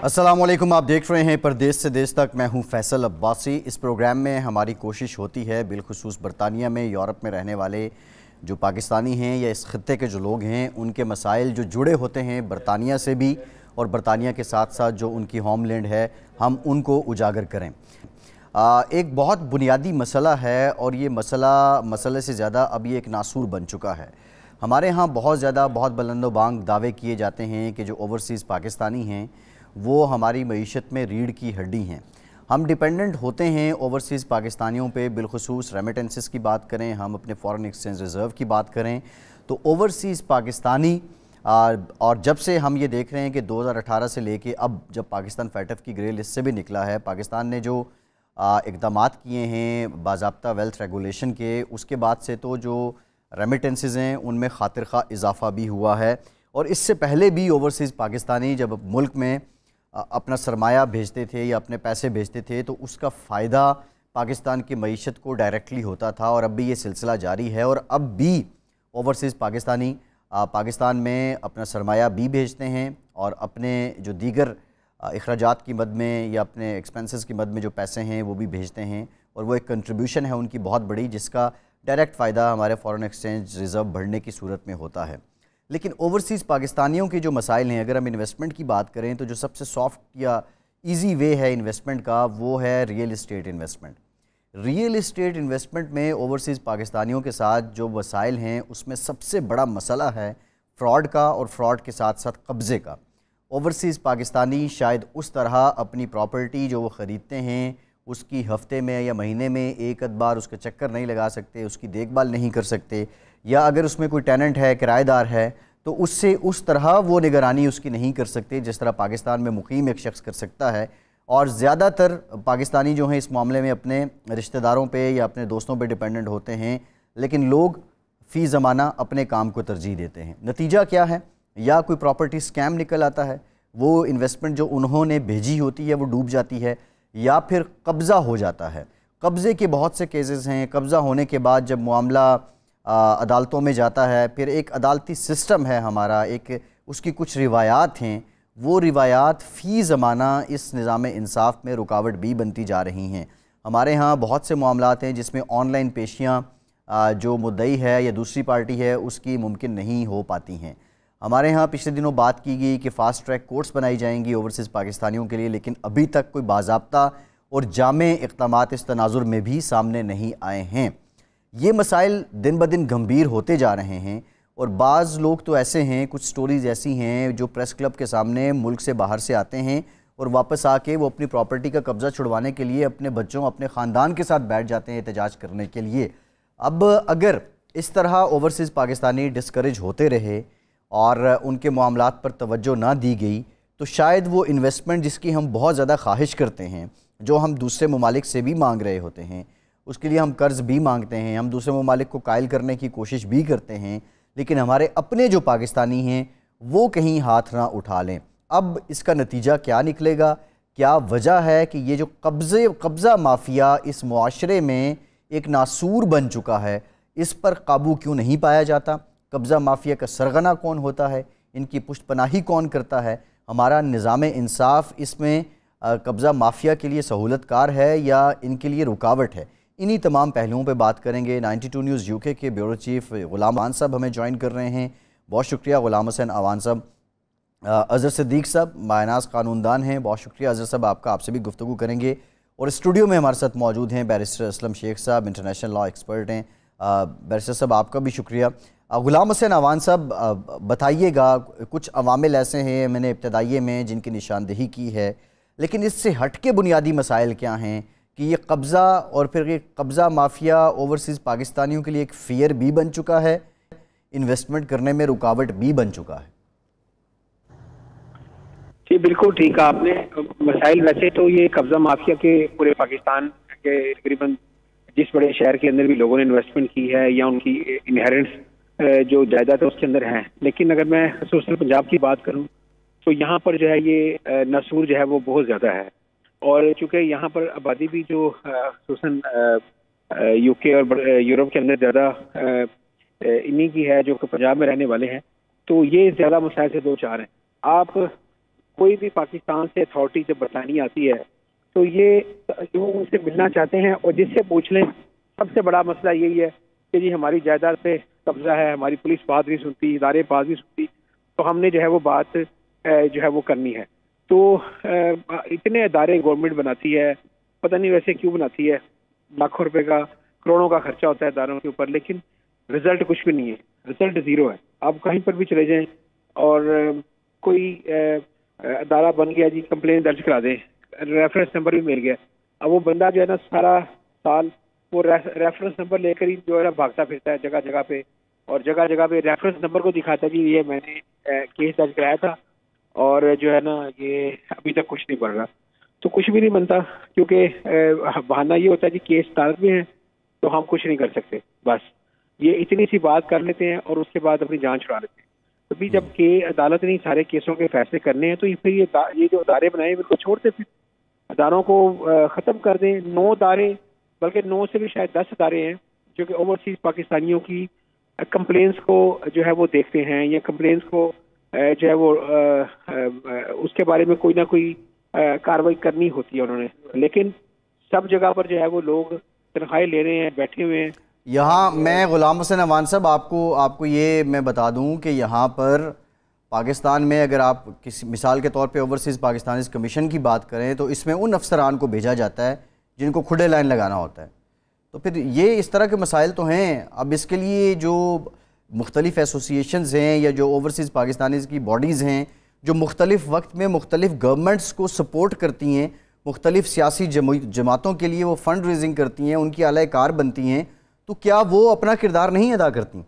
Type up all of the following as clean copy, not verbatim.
अस्सलामुअलैकुम, आप देख रहे हैं परदेश से देश तक। मैं हूं फैसल अब्बासी। इस प्रोग्राम में हमारी कोशिश होती है बिलखुसूस बरतानिया में, यूरोप में रहने वाले जो पाकिस्तानी हैं या इस खत्ते के जो लोग हैं, उनके मसाइल जो जुड़े होते हैं बरतानिया से भी और बरतानिया के साथ साथ जो उनकी होमलैंड है, हम उनको उजागर करें। एक बहुत बुनियादी मसला है और ये मसले से ज़्यादा अब ये एक नासूर बन चुका है। हमारे यहाँ बहुत बुलंदोबांग दावे किए जाते हैं कि जो ओवरसीज़ पाकिस्तानी हैं वो हमारी मईशत में रीढ़ की हड्डी हैं। हम डिपेंडेंट होते हैं ओवरसीज़ पाकिस्तानियों पे, बिलखुसूस रेमिटेंसेस की बात करें, हम अपने फॉरेन एक्सचेंज रिज़र्व की बात करें तो ओवरसीज़ पाकिस्तानी और जब से हम ये देख रहे हैं कि 2018 से लेके अब जब पाकिस्तान फैटफ की ग्रे लिस्ट से भी निकला है, पाकिस्तान ने जो इक़दामात किए हैं बाज़ाब्ता वेल्थ रेगुलेशन के, उसके बाद से तो जो रेमिटेंसेस हैं उनमें खातिर खा इजाफ़ा भी हुआ है। और इससे पहले भी ओवरसीज़ पाकिस्तानी जब मुल्क में अपना सरमाया भेजते थे या अपने पैसे भेजते थे तो उसका फ़ायदा पाकिस्तान की मईशत को डायरेक्टली होता था, और अब भी ये सिलसिला जारी है। और अब भी ओवरसीज़ पाकिस्तानी पाकिस्तान में अपना सरमाया भी भेजते हैं और अपने जो दीगर अखराजात की मद में या अपने एक्सपेंसेस की मद में जो पैसे हैं वो भी भेजते हैं, और वो एक कंट्रीब्यूशन है उनकी बहुत बड़ी, जिसका डायरेक्ट फ़ायदा हमारे फॉरेन एक्सचेंज रिज़र्व बढ़ने की सूरत में होता है। लेकिन ओवरसीज़ पाकिस्तानियों के जो मसाइल हैं, अगर हम इन्वेस्टमेंट की बात करें तो जो सबसे सॉफ्ट या इजी वे है इन्वेस्टमेंट का वो है real estate investment. Real estate investment में ओवरसीज़ पाकिस्तानियों के साथ जो मसाइल हैं उसमें सबसे बड़ा मसला है फ़्रॉड का, और फ़्रॉड के साथ साथ कब्ज़े का। ओवरसीज़ पाकिस्तानी शायद उस तरह अपनी प्रॉपर्टी जो वो ख़रीदते हैं उसकी हफ़्ते में या महीने में एक आध बार उसका चक्कर नहीं लगा सकते, उसकी देखभाल नहीं कर सकते, या अगर उसमें कोई टेनेंट है, किराएदार है, तो उससे उस तरह वो निगरानी उसकी नहीं कर सकते जिस तरह पाकिस्तान में मुकीम एक शख्स कर सकता है। और ज़्यादातर पाकिस्तानी जो हैं इस मामले में अपने रिश्तेदारों पे या अपने दोस्तों पे डिपेंडेंट होते हैं, लेकिन लोग फ़ी ज़माना अपने काम को तरजीह देते हैं। नतीजा क्या है? या कोई प्रॉपर्टी स्कैम निकल आता है, वो इन्वेस्टमेंट जो उन्होंने भेजी होती है वो डूब जाती है, या फिर कब्ज़ा हो जाता है। कब्ज़े के बहुत से केसेस हैं। कब्ज़ा होने के बाद जब मामला अदालतों में जाता है, फिर एक अदालती सिस्टम है हमारा, एक उसकी कुछ रिवायात हैं, वो रिवायात फ़ी ज़माना इस निज़ाम इंसाफ़ में रुकावट भी बनती जा रही हैं। हमारे यहाँ बहुत से मामलात हैं जिसमें ऑनलाइन पेशियाँ जो मुद्दई है या दूसरी पार्टी है उसकी मुमकिन नहीं हो पाती हैं। हमारे यहाँ पिछले दिनों बात की गई कि फ़ास्ट ट्रैक कोर्ट्स बनाई जाएंगी ओवरसीज़ पाकिस्तानियों के लिए, लेकिन अभी तक कोई बाज़ाब्ता और जामे इक़दामात इस तनाजुर में भी सामने नहीं आए हैं। ये मसाइल दिन ब दिन गंभीर होते जा रहे हैं, और बाज़ लोग तो ऐसे हैं, कुछ स्टोरीज़ ऐसी हैं जो प्रेस क्लब के सामने मुल्क से बाहर से आते हैं और वापस आके वो अपनी प्रॉपर्टी का कब्ज़ा छुड़वाने के लिए अपने बच्चों, अपने ख़ानदान के साथ बैठ जाते हैं एहतजाज करने के लिए। अब अगर इस तरह ओवरसीज़ पाकिस्तानी डिस्करेज होते रहे और उनके मामलात पर तवज्जो ना दी गई तो शायद वो इन्वेस्टमेंट जिसकी हम बहुत ज़्यादा ख्वाहिश करते हैं, जो हम दूसरे ममालिक से भी मांग रहे होते हैं, उसके लिए हम कर्ज़ भी मांगते हैं, हम दूसरे ममालिक को कायल करने की कोशिश भी करते हैं, लेकिन हमारे अपने जो पाकिस्तानी हैं वो कहीं हाथ ना उठा लें। अब इसका नतीजा क्या निकलेगा? क्या वजह है कि ये जो कब्ज़ा माफिया इस मुआशरे में एक नासूर बन चुका है, इस पर काबू क्यों नहीं पाया जाता? कब्ज़ा माफिया का सरगना कौन होता है? इनकी पुष्टपनाही कौन करता है? हमारा निज़ाम इंसाफ़ इसमें कब्ज़ा माफिया के लिए सहूलतकार है या इनके लिए रुकावट है? इन्हीं तमाम पहलुओं पे बात करेंगे। 92 न्यूज़ यूके के ब्यूरो चीफ ग़ुलाम अवान साहब हमें ज्वाइन कर रहे हैं। बहुत शुक्रिया ग़ुलाम हुसैन अवान साहब। अज़हर सिद्दीक़ साहब मायनाज़ कानूनदान हैं, बहुत शुक्रिया अज़हर साहब आपका, आपसे भी गुफ्तगू करेंगे। और स्टूडियो में हमारे साथ मौजूद हैं बैरिस्टर असलम शेख साहब, इंटरनेशनल लॉ एक्सपर्ट हैं। बैरिस्टर साहब आपका भी शुक्रिया। ग़ुलाम हुसैन अवान साहब बताइएगा, कुछ अवामिल ऐसे हैं मैंने इब्तदाइये में जिनकी निशानदेही की है, लेकिन इससे हट के बुनियादी मसाइल क्या हैं कि ये कब्ज़ा और फिर ये कब्ज़ा माफिया ओवरसीज़ पाकिस्तानियों के लिए एक फ़ियर भी बन चुका है, इन्वेस्टमेंट करने में रुकावट भी बन चुका है? जी बिल्कुल ठीक है आपने। मसाइल वैसे तो ये कब्ज़ा माफिया के पूरे पाकिस्तान के तकरीबन जिस बड़े शहर के अंदर भी लोगों ने इन्वेस्टमेंट की है या उनकी इनहेरेंस जो जायदाद है उसके अंदर है, लेकिन अगर मैं खसूसन पंजाब की बात करूं तो यहाँ पर जो है ये नसूर जो है वो बहुत ज़्यादा है। और चूँकि यहाँ पर आबादी भी जो खसूसन यूके और यूरोप के अंदर ज़्यादा इन्हीं की है जो पंजाब में रहने वाले हैं, तो ये ज़्यादा मसाइल से दो चार हैं। आप कोई भी पाकिस्तान से अथॉरिटी जब बरतानी आती है तो ये जो उनसे मिलना चाहते हैं और जिससे पूछ लें, सबसे बड़ा मसला यही है कि जी हमारी जायदाद पे कब्जा है, हमारी पुलिस बात नहीं सुनती, इदारे बात नहीं सुनती, तो हमने जो है वो बात जो है वो करनी है। तो इतने इदारे गवर्नमेंट बनाती है, पता नहीं वैसे क्यों बनाती है, लाखों रुपए का, करोड़ों का खर्चा होता है इदारों के ऊपर, लेकिन रिजल्ट कुछ भी नहीं है, रिजल्ट जीरो है। आप कहीं पर भी चले जाएं और कोई अदारा बन गया जी, कंप्लेन दर्ज करा दें, रेफरेंस नंबर भी मिल गया, अब वो बंदा जो है ना सारा साल वो रेफरेंस नंबर लेकर ही जो है ना भागता फिरता है जगह जगह पे, और जगह जगह पे रेफरेंस नंबर को दिखाता है जी ये मैंने केस दर्ज कराया था, और जो है ना ये अभी तक कुछ नहीं बन रहा। तो कुछ भी नहीं बनता, क्योंकि बहाना ये होता है जी केस अदालत में है तो हम कुछ नहीं कर सकते, बस ये इतनी सी बात कर लेते हैं और उसके बाद अपनी जान छुड़ा लेते हैं। तो भी जब के अदालत ने सारे केसों के फैसले करने हैं तो फिर ये जो अदारे बनाए उनको छोड़ते, फिर अदारों को ख़त्म कर दें। 9 अदारे, बल्कि 9 से भी शायद 10 अदारे हैं जो कि ओवरसीज पाकिस्तानियों की कंप्लेंट्स को जो है वो देखते हैं, या कंप्लेंट्स को जो है वो उसके बारे में कोई ना कोई कार्रवाई करनी होती है उन्होंने, लेकिन सब जगह पर जो है वो लोग तनख्वाहें ले रहे हैं, बैठे हुए हैं। यहाँ मैं गुलाम हुसैन अमान साहब आपको ये मैं बता दूं कि यहाँ पर पाकिस्तान में अगर आप किसी मिसाल के तौर पे ओवरसीज़ पाकिस्तानीज कमीशन की बात करें तो इसमें उन अफसरान को भेजा जाता है जिनको खुले लाइन लगाना होता है। तो फिर ये इस तरह के मसाइल तो हैं। अब इसके लिए जो मुख्तलिफ़ एसोसिएशंस हैं या जो ओवरसीज़ पाकिस्तानीज की बॉडीज़ हैं जो मुख्तलिफ़ वक्त में मुख्तलिफ़ गवर्नमेंट्स को सपोर्ट करती हैं, मुख्तलिफ़ सियासी जमातों के लिए वो फंड रेजिंग करती हैं, उनकी आलाकार बनती हैं, तो क्या वो अपना किरदार नहीं अदा करती?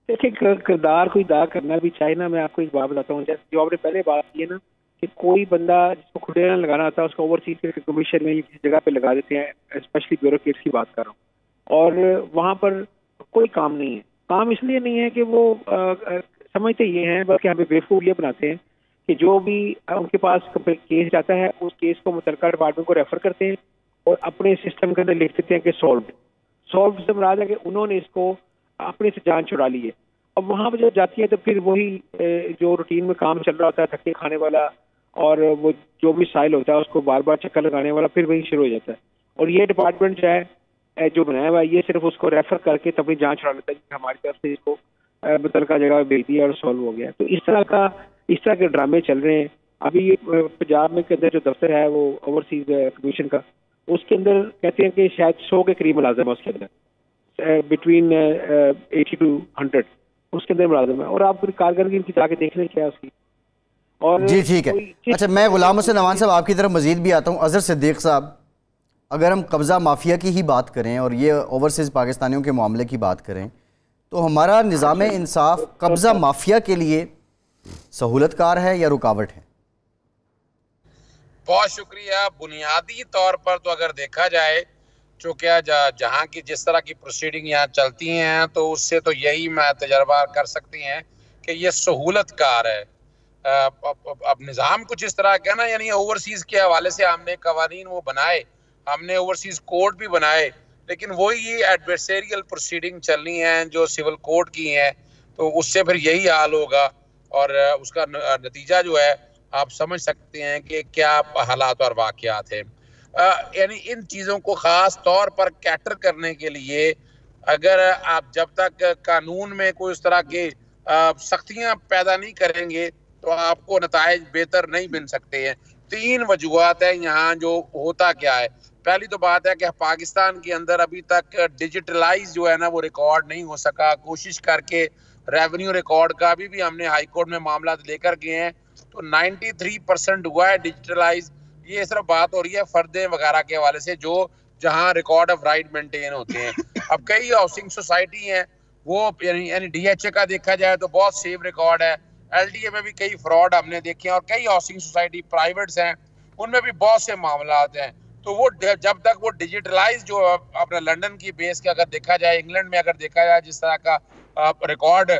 देखिए, किरदार कोई अदा करना भी चाहिए ना। मैं आपको एक बात बताता हूँ, जैसे जो आपने पहले बात की है ना कि कोई बंदा जिसको खुले लाइन लगाना आता है उसको ओवरसीज के कमीशन में किसी जगह पे लगा देते हैं, स्पेशली ब्यूरोक्रेट्स की बात कर रहा हूँ, और वहाँ पर कोई काम नहीं है। काम इसलिए नहीं है कि वो समझते ये हैं, बल्कि हमें बेवकूफ़ ये बनाते हैं कि जो भी उनके पास केस जाता है उस केस को मुतल्लिका डिपार्टमेंट को रेफर करते हैं और अपने सिस्टम के अंदर लिख देते हैं कि सॉल्व से मुराद है कि उन्होंने इसको अपने से जान छुड़ा ली है। अब वहाँ पर जब जाती है तो फिर वही जो रूटीन में काम चल रहा होता है, थके खाने वाला, और वो जो भी साइल होता है उसको बार बार चक्कर लगाने वाला, फिर वही शुरू हो जाता है। और ये डिपार्टमेंट जो है जो बनाया हुआ है, ये सिर्फ उसको रेफर करके तब अपनी जान छुड़ा लेता है कि हमारी तरफ से इसको मुतल्लिका जगह भेज दिया और सॉल्व हो गया। तो इस तरह के ड्रामे चल रहे हैं। अभी पंजाब में के अंदर जो दफ्तर है वो ओवरसीज कमीशन का, उसके अंदर कहते हैं कि शायद 100 के करीब मुलाजिम है उसके अंदर, बिटवीन 80 to 100 उसके अंदर मुलाजिम है। और आप कारकर्दगी की जाके देख लें क्या उसकी। और जी ठीक है। अच्छा, मैं गुलाम हुसैन अमान साहब आपकी तरफ मजीद भी आता हूँ। अजहर सिद्दीक साहब, अगर हम कब्ज़ा माफिया की ही बात करें और ये ओवरसीज़ पाकिस्तानियों के मामले की बात करें तो हमारा निज़ाम इंसाफ कब्ज़ा माफिया के लिए सहूलतकार है या रुकावट है? बहुत शुक्रिया। बुनियादी तौर पर तो अगर देखा जाए जो क्या जहाँ की जिस तरह की प्रोसीडिंग यहाँ चलती हैं तो उससे तो यही मैं तजर्बा कर सकती हैं कि ये सहूलतकार है। अब निज़ाम कुछ इस तरह का ना, यानी ओवरसीज़ के हवाले से हमने कवानीन वो बनाए, हमने ओवरसीज़ कोर्ट भी बनाए, लेकिन वही एडवर्सेरियल प्रोसीडिंग चलनी है जो सिविल कोर्ट की हैं, तो उससे फिर यही हाल होगा। और उसका नतीजा जो है आप समझ सकते हैं कि क्या हालात और वाक़यात हैं। यानी इन चीज़ों को ख़ास तौर पर कैटर करने के लिए अगर आप जब तक कानून में कोई इस तरह की सख्तियाँ पैदा नहीं करेंगे तो आपको नताइज बेहतर नहीं बन सकते हैं। 3 वजूहात हैं यहाँ जो होता क्या है। पहली तो बात है कि पाकिस्तान के अंदर अभी तक डिजिटलाइज जो है ना वो रिकॉर्ड नहीं हो सका। कोशिश करके रेवेन्यू रिकॉर्ड का भी हमने हाई कोर्ट में मामला लेकर गए हैं तो 93% हुआ है डिजिटलाइज। ये सिर्फ बात हो रही है फर्दे वगैरह के हवाले से जो जहां रिकॉर्ड ऑफ राइट मेंटेन होते हैं। अब कई हाउसिंग सोसाइटी हैं वो यानी DHA का देखा जाए तो बहुत सेफ रिकॉर्ड है। LDA में भी कई फ्रॉड हमने देखे हैं और कई हाउसिंग सोसाइटी प्राइवेट्स हैं उनमें भी बहुत से मामला हैं। तो वो जब तक वो डिजिटलाइज जो अपना लंदन की बेस के अगर देखा जाए, इंग्लैंड में अगर देखा जाए जिस तरह का रिकॉर्ड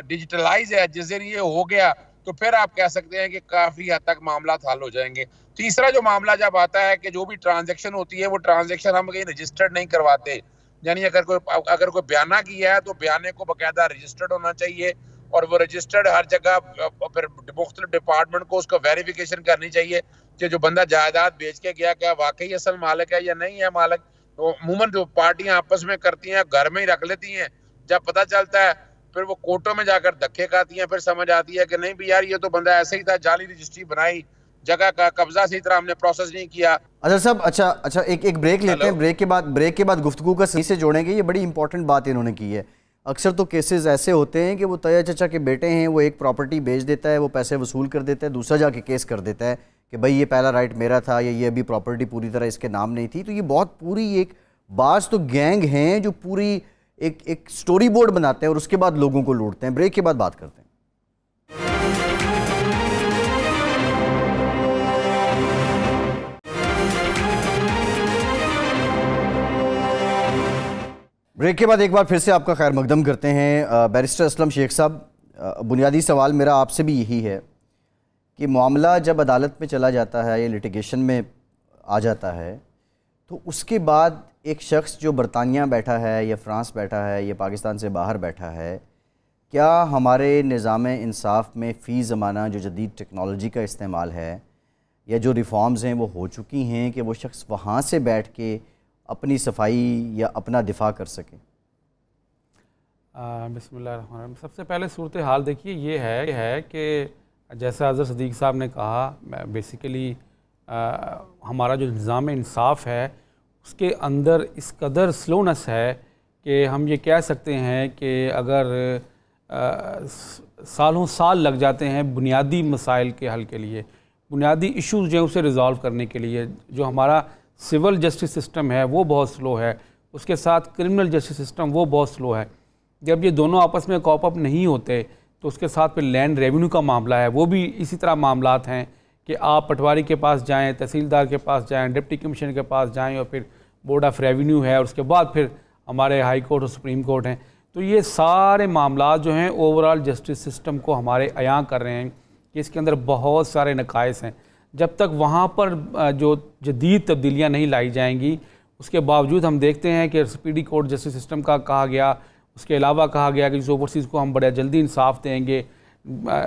डिजिटलाइज है, जिस दिन ये हो गया तो फिर आप कह सकते हैं कि काफी हद तक मामला हल हो जाएंगे। तीसरा जो मामला जब आता है कि जो भी ट्रांजैक्शन होती है वो ट्रांजैक्शन हम कहीं रजिस्टर्ड नहीं करवाते, यानी अगर कोई बयाना किया है तो बयाने को बाकायदा रजिस्टर्ड होना चाहिए और वो रजिस्टर्ड हर जगह, फिर मुख्तलिफ डिपार्टमेंट को उसको वेरिफिकेशन करनी चाहिए कि जो बंदा जायदाद बेच के गया क्या वाकई असल मालिक है या नहीं है मालिक। तो अमूमन जो पार्टियां आपस में करती हैं घर में ही रख लेती हैं, जब पता चलता है फिर वो कोर्टों में जाकर धक्के खाती हैं, फिर समझ आती है कि नहीं भी यार ये तो बंदा ऐसे ही था, जाली रजिस्ट्री बनाई, जगह का कब्जा सही तरह हमने प्रोसेस नहीं किया। अच्छा साहब, अच्छा एक ब्रेक लेते हैं। ब्रेक के बाद गुफ्तगू का सही से जोड़ेंगे। ये बड़ी इंपॉर्टेंट बात इन्होंने की है। अक्सर तो केसेस ऐसे होते हैं कि वो तया चचा के बेटे हैं, वो एक प्रॉपर्टी बेच देता है, वो पैसे वसूल कर देता है, दूसरा जाके केस कर देता है कि भाई ये पहला राइट मेरा था या ये अभी प्रॉपर्टी पूरी तरह इसके नाम नहीं थी। तो ये बहुत पूरी एक बाज तो गैंग हैं जो पूरी एक स्टोरी बोर्ड बनाते हैं और उसके बाद लोगों को लूटते हैं। ब्रेक के बाद बात करते हैं। ब्रेक के बाद एक बार फिर से आपका खैर मकदम करते हैं। बैरिस्टर असलम शेख साहब, बुनियादी सवाल मेरा आपसे भी यही है कि मामला जब अदालत में चला जाता है या लिटिगेशन में आ जाता है तो उसके बाद एक शख्स जो बरतानिया बैठा है या फ्रांस बैठा है या पाकिस्तान से बाहर बैठा है, क्या हमारे निज़ाम इंसाफ में फ़ी ज़माना जो जदीद टेक्नोलॉजी का इस्तेमाल है या जो रिफॉर्म्स हैं वो हो चुकी हैं कि वो शख्स वहाँ से बैठ के अपनी सफाई या अपना दिफा कर सके? बिस्मिल्लाह। सबसे पहले सूरत हाल देखिए ये है कि जैसा अज़हर सदीक़ साहब ने कहा, बेसिकली हमारा जो निज़ाम इंसाफ है उसके अंदर इस कदर स्लोनेस है कि हम ये कह सकते हैं कि अगर सालों साल लग जाते हैं बुनियादी मसाइल के हल के लिए, बुनियादी इश्यूज़ जो है उसे रिज़ॉल्व करने के लिए। जो हमारा सिविल जस्टिस सिस्टम है वो बहुत स्लो है, उसके साथ क्रिमिनल जस्टिस सिस्टम वो बहुत स्लो है। जब ये दोनों आपस में कॉप अप नहीं होते तो उसके साथ फिर लैंड रेवेन्यू का मामला है, वो भी इसी तरह मामलात हैं कि आप पटवारी के पास जाएं, तहसीलदार के पास जाएं, डिप्टी कमिश्नर के पास जाएं और फिर बोर्ड ऑफ रेवेन्यू है और उसके बाद फिर हमारे हाई कोर्ट और सुप्रीम कोर्ट हैं। तो ये सारे मामलात जो हैं ओवरऑल जस्टिस सिस्टम को हमारे अयां कर रहे हैं कि इसके अंदर बहुत सारे नकाइस हैं। जब तक वहाँ पर जो जदीद तब्दीलियाँ नहीं लाई जाएंगी, उसके बावजूद हम देखते हैं कि स्पीडी कोर्ट जस्टिस सिस्टम का कहा गया, उसके अलावा कहा गया कि जिस ओवरसीज़ को हम बड़ा जल्दी इंसाफ देंगे,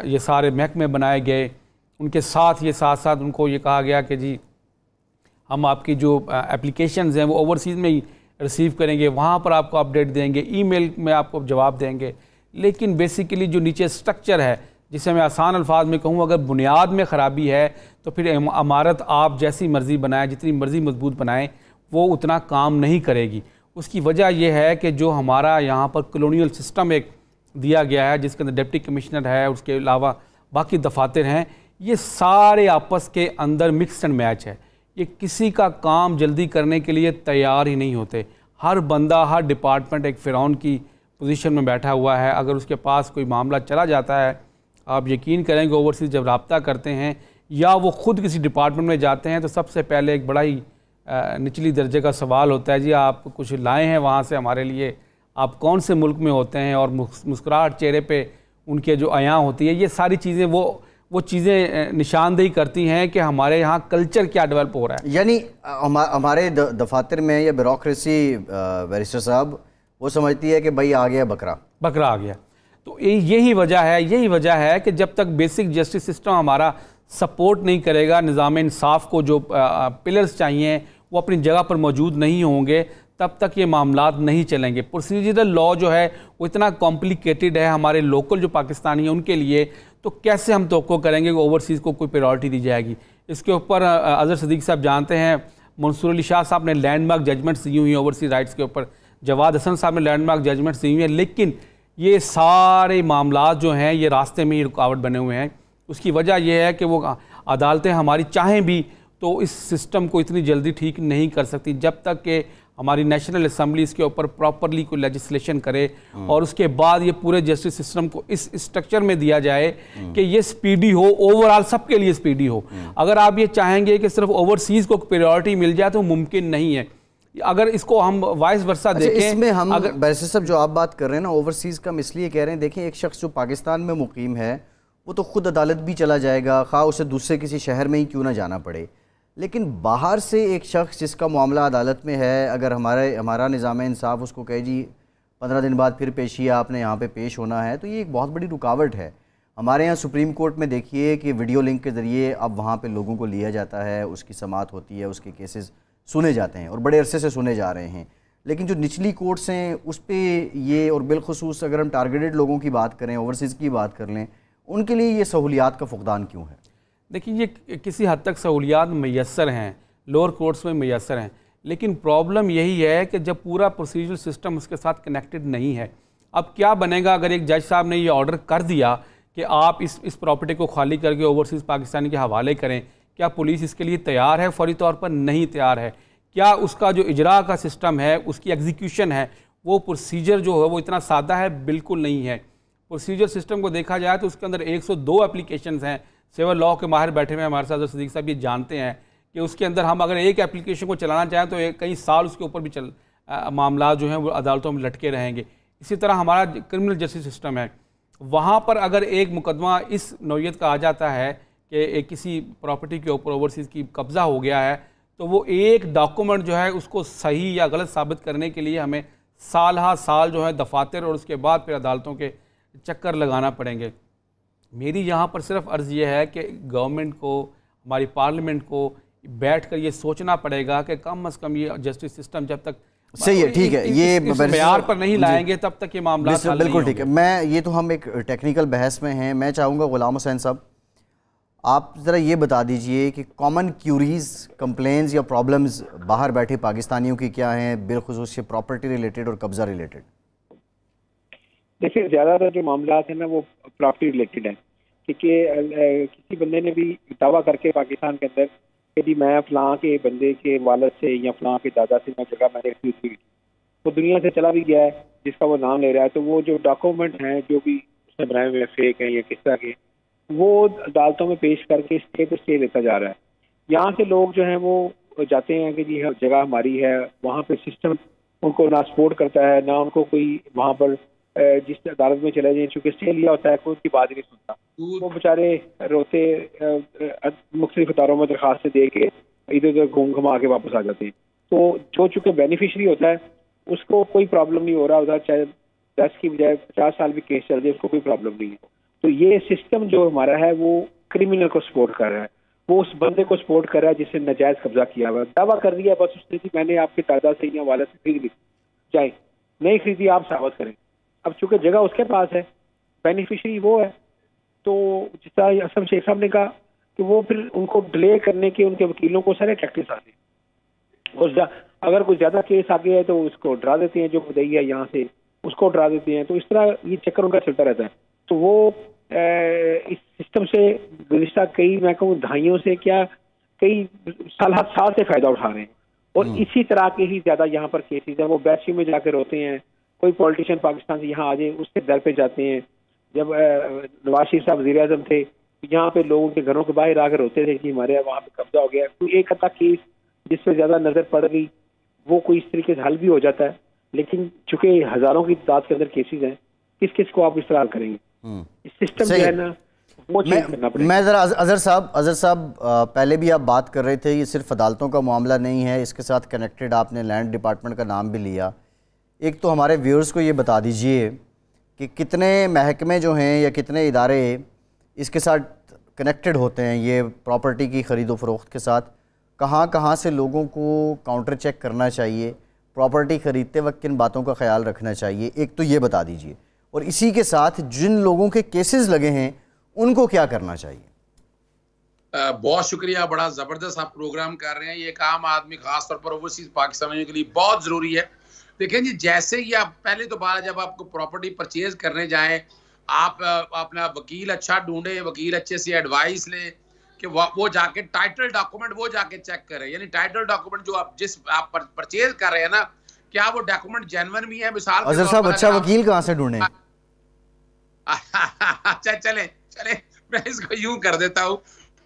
ये सारे महकमे बनाए गए, उनके साथ साथ उनको ये कहा गया कि जी हम आपकी जो एप्लीकेशंस हैं वो ओवरसीज़ में ही रिसीव करेंगे, वहाँ पर आपको अपडेट देंगे, ईमेल में आपको जवाब देंगे। लेकिन बेसिकली जो नीचे स्ट्रक्चर है, जिसे मैं आसान अल्फाज में कहूँ, अगर बुनियाद में ख़राबी है तो फिर इमारत आप जैसी मर्ज़ी बनाएं, जितनी मर्ज़ी मजबूत बनाएं, वो उतना काम नहीं करेगी। उसकी वजह यह है कि जो हमारा यहाँ पर कॉलोनियल सिस्टम एक दिया गया है, जिसके अंदर डिप्टी कमिश्नर है, उसके अलावा बाकी दफातर हैं, ये सारे आपस के अंदर मिक्स एंड मैच है। ये किसी का काम जल्दी करने के लिए तैयार ही नहीं होते। हर बंदा, हर डिपार्टमेंट एक फ़िरौन की पोजीशन में बैठा हुआ है। अगर उसके पास कोई मामला चला जाता है, आप यकीन करेंगे ओवरसीज़ जब रब्ता करते हैं या वो ख़ुद किसी डिपार्टमेंट में जाते हैं तो सबसे पहले एक बड़ा ही निचली दर्जे का सवाल होता है, जी आप कुछ लाए हैं वहाँ से हमारे लिए, आप कौन से मुल्क में होते हैं, और मुस्कुराहट चेहरे पे उनके जो अयां होती है। ये सारी चीज़ें वो चीज़ें निशानदेही करती हैं कि हमारे यहाँ कल्चर क्या डेवलप हो रहा है। यानी हमारे दफातर में या ब्यूरोक्रेसी बैरिस्टर साहब वो समझती है कि भाई आ गया बकरा आ गया। तो यही वजह है कि जब तक बेसिक जस्टिस सिस्टम हमारा सपोर्ट नहीं करेगा, निज़ाम इंसाफ को जो पिलर्स चाहिए वो अपनी जगह पर मौजूद नहीं होंगे, तब तक ये मामलात नहीं चलेंगे। प्रोसीजरल लॉ जो है वो इतना कॉम्प्लिकेटेड है हमारे लोकल जो पाकिस्तानी हैं उनके लिए, तो कैसे हम तवक्को करेंगे कि ओवरसीज़ को कोई प्रायोरिटी दी जाएगी। इसके ऊपर अज़हर सदीक़ साहब जानते हैं, मंसूर अली शाह साहब ने लैंडमार्क जजमेंट्स दी हुई हैं ओवरसीज़ राइट्स के ऊपर, जवाद हसन साहब ने लैंडमार्क जजमेंट्स दी हुई हैं, लेकिन ये सारे मामलात जो हैं ये रास्ते में ही रुकावट बने हुए हैं। उसकी वजह यह है कि वो अदालतें हमारी चाहें भी तो इस सिस्टम को इतनी जल्दी ठीक नहीं कर सकती जब तक कि हमारी नेशनल असम्बली इसके ऊपर प्रॉपरली कोई लेजिस्लेशन करे और उसके बाद ये पूरे जस्टिस सिस्टम को इस स्ट्रक्चर में दिया जाए कि ये स्पीडी हो, ओवरऑल सबके लिए स्पीडी हो। अगर आप ये चाहेंगे कि सिर्फ ओवरसीज़ को प्रायोरिटी मिल जाए तो मुमकिन नहीं है। अगर इसको हम वाइस वर्सा देखें, इसमें हम अगर बैरिस्टर साहब जो आप बात कर रहे हैं ना ओवरसीज़ का, हम इसलिए कह रहे हैं, देखें एक शख्स जो पाकिस्तान में मुकीम है वो तो खुद अदालत भी चला जाएगा, खा उसे दूसरे किसी शहर में ही क्यों ना जाना पड़े। लेकिन बाहर से एक शख्स जिसका मामला अदालत में है, अगर हमारा निज़ाम इंसाफ उसको कहे जी 15 दिन बाद फिर पेशी आपने यहाँ पे पेश होना है, तो ये एक बहुत बड़ी रुकावट है। हमारे यहाँ सुप्रीम कोर्ट में देखिए कि वीडियो लिंक के ज़रिए अब वहाँ पे लोगों को लिया जाता है, उसकी समाअत होती है, उसके केसेस सुने जाते हैं और बड़े अरसे से सुने जा रहे हैं। लेकिन जो निचली कोर्ट्स हैं उस पर ये, और बिलखुसूस अगर हम टारगेटेड लोगों की बात करें, ओवरसीज़ की बात कर लें, उनके लिए ये सहूलियात का फुकदान क्यों है? देखिए, ये किसी हद तक सहूलियात मैसर हैं, लोअर कोर्ट्स में मैसर हैं, लेकिन प्रॉब्लम यही है कि जब पूरा प्रोसीजरल सिस्टम उसके साथ कनेक्टेड नहीं है। अब क्या बनेगा अगर एक जज साहब ने ये ऑर्डर कर दिया कि आप इस प्रॉपर्टी को खाली करके ओवरसीज़ पाकिस्तानी के हवाले करें, क्या पुलिस इसके लिए तैयार है? फौरी तौर पर नहीं तैयार है। क्या उसका जो इजरा का सिस्टम है, उसकी एग्जीक्यूशन है, वो प्रोसीजर जो है वो इतना सादा है? बिल्कुल नहीं है। प्रोसीजर सिस्टम को देखा जाए तो उसके अंदर 102 एप्लीकेशंस हैं। सिविल लॉ के माहिर बैठे हुए हमारे साथ, सदीक साहब ये जानते हैं कि उसके अंदर हम अगर एक एप्लीकेशन को चलाना चाहें तो कई साल उसके ऊपर भी मामला जो हैं वो अदालतों में लटके रहेंगे। इसी तरह हमारा क्रिमिनल जस्टिस सिस्टम है, वहाँ पर अगर एक मुकदमा इस नौयत का आ जाता है कि किसी प्रॉपर्टी के ऊपर ओवरसीज़ की कब्ज़ा हो गया है, तो वो एक डॉक्यूमेंट जो है उसको सही या गलत साबित करने के लिए हमें साल हा साल जो है दफातर और उसके बाद फिर अदालतों के चक्कर लगाना पड़ेंगे। मेरी यहाँ पर सिर्फ अर्ज़ ये है कि गवर्नमेंट को, हमारी पार्लियामेंट को बैठकर ये सोचना पड़ेगा कि कम से कम ये जस्टिस सिस्टम जब तक सही है, ठीक है, ये मेयार पर नहीं लाएंगे तब तक ये मामला बिल्कुल ठीक है। मैं ये तो हम एक टेक्निकल बहस में हैं। मैं चाहूँगा गुलाम हुसैन साहब, आप ज़रा ये बता दीजिए कि कॉमन क्यूरीज, कंप्लेंट्स या प्रॉब्लम्स बाहर बैठे पाकिस्तानियों की क्या हैं, बिलखुसूस प्रॉपर्टी रिलेटेड और कब्ज़ा रिलेटेड? देखिए, ज़्यादातर जो मामला है ना वो प्रॉपर्टी रिलेटेड है, क्योंकि किसी बंदे ने भी दावा करके पाकिस्तान के अंदर कि जी मैं फलां के बंदे के वालिद से या फलां के दादा से मैं जगह मैंने खरीद ली, तो दुनिया से चला भी गया है जिसका वो नाम ले रहा है, तो वो जो डॉक्यूमेंट हैं जो भी उसने बनाए हुए फेक हैं या किस तरह के, वो अदालतों में पेश करके स्टे पे स्टे लेता जा रहा है। यहाँ से लोग जो हैं वो जाते हैं कि जी जगह हमारी है, वहाँ पे सिस्टम उनको ना सपोर्ट करता है, ना उनको कोई वहाँ पर जिस अदालत में चले जाए, चूँकि स्टे लिया होता है, कोई उनकी बात नहीं सुनता। वो बेचारे रोते मुख्तलिफ अदारों में दरखास्तें दे के इधर उधर घूम घुमा के वापस आ जाते हैं। तो जो चूँकि बेनिफिशरी होता है उसको कोई प्रॉब्लम नहीं हो रहा, उधर चाहे 10 की बजाय 50 साल भी केस चल जाए, उसको कोई प्रॉब्लम नहीं है। तो ये सिस्टम जो हमारा है वो क्रिमिनल को सपोर्ट कर रहा है, वो उस बंदे को सपोर्ट कर रहा है जिसने नाजायज कब्जा किया हुआ, दावा कर दिया बस उसने कि मैंने आपके दादा से या वालिद से खरीद ली, चाहे नहीं खरीदी आप साबित करें। अब चूंकि जगह उसके पास है, बेनिफिशरी वो है, तो जिस तरह असम शेख साहब ने कहा कि वो फिर उनको डिले करने के उनके वकीलों को सारे टैक्टिक्स आते हैं, और अगर कोई ज्यादा केस आ गया है तो उसको डरा देते हैं, जो मुद्दई है यहाँ से उसको डरा देते हैं, तो इस तरह ये चक्कर उनका चलता रहता है। तो वो इस सिस्टम से गुज़िश्ता कई, मैं कहूँ दहाइयों से क्या कई साल से फायदा उठा रहे हैं, और इसी तरह के ही ज्यादा यहाँ पर केसेस है। वो बैसी में जाकर रोते हैं, कोई पॉलिटिशियन पाकिस्तान से यहाँ आ जाए उसके दर पे जाते हैं। जब नवाज शरीफ साहब वज़ीर आज़म थे, यहाँ पे लोगों के घरों के बाहर आकर होते थे कि हमारे वहाँ पे कब्जा हो गया। कोई एक अद्धा केस जिस पे ज्यादा नजर पड़ गई वो कोई इस तरीके से हल भी हो जाता है, लेकिन चूंकि हजारों की तादाद के अंदर केसेस हैं, किस किस को आप इस तरह करेंगे? इस सिस्टम जो है ना वो चेंज करना पड़ेगा। मैं ज़रा अजहर साहब पहले भी आप बात कर रहे थे, ये सिर्फ अदालतों का मामला नहीं है, इसके साथ कनेक्टेड आपने लैंड डिपार्टमेंट का नाम भी लिया। एक तो हमारे व्यूअर्स को ये बता दीजिए कि कितने महकमे जो हैं या कितने इदारे इसके साथ कनेक्टेड होते हैं, ये प्रॉपर्टी की ख़रीदो फरोख्त के साथ, कहाँ से लोगों को काउंटर चेक करना चाहिए, प्रॉपर्टी ख़रीदते वक्त किन बातों का ख्याल रखना चाहिए, एक तो ये बता दीजिए। और इसी के साथ जिन लोगों के केसेस लगे हैं उनको क्या करना चाहिए? बहुत शुक्रिया, बड़ा ज़बरदस्त आप प्रोग्राम कर रहे हैं। ये एक आम आदमी खासतौर पर ओवरसीज पाकिस्तानियों के लिए बहुत ज़रूरी है। देखें जी, जैसे ही आप पहले तो बात, जब आपको प्रॉपर्टी परचेज करने जाएं, आप अपना वकील अच्छा ढूंढे, वकील अच्छे से एडवाइस ले कि वो जाके टाइटल डॉक्यूमेंट वो जाके चेक करें। यानी टाइटल डॉक्यूमेंट जो आप जिस आप परचेज कर रहे हैं ना, क्या वो डॉक्यूमेंट जेन्युइन भी है? मिसाल अजहर साहब, अच्छा वकील कहाँ से ढूंढें? अच्छा चले मैं इसको यूं कर देता हूँ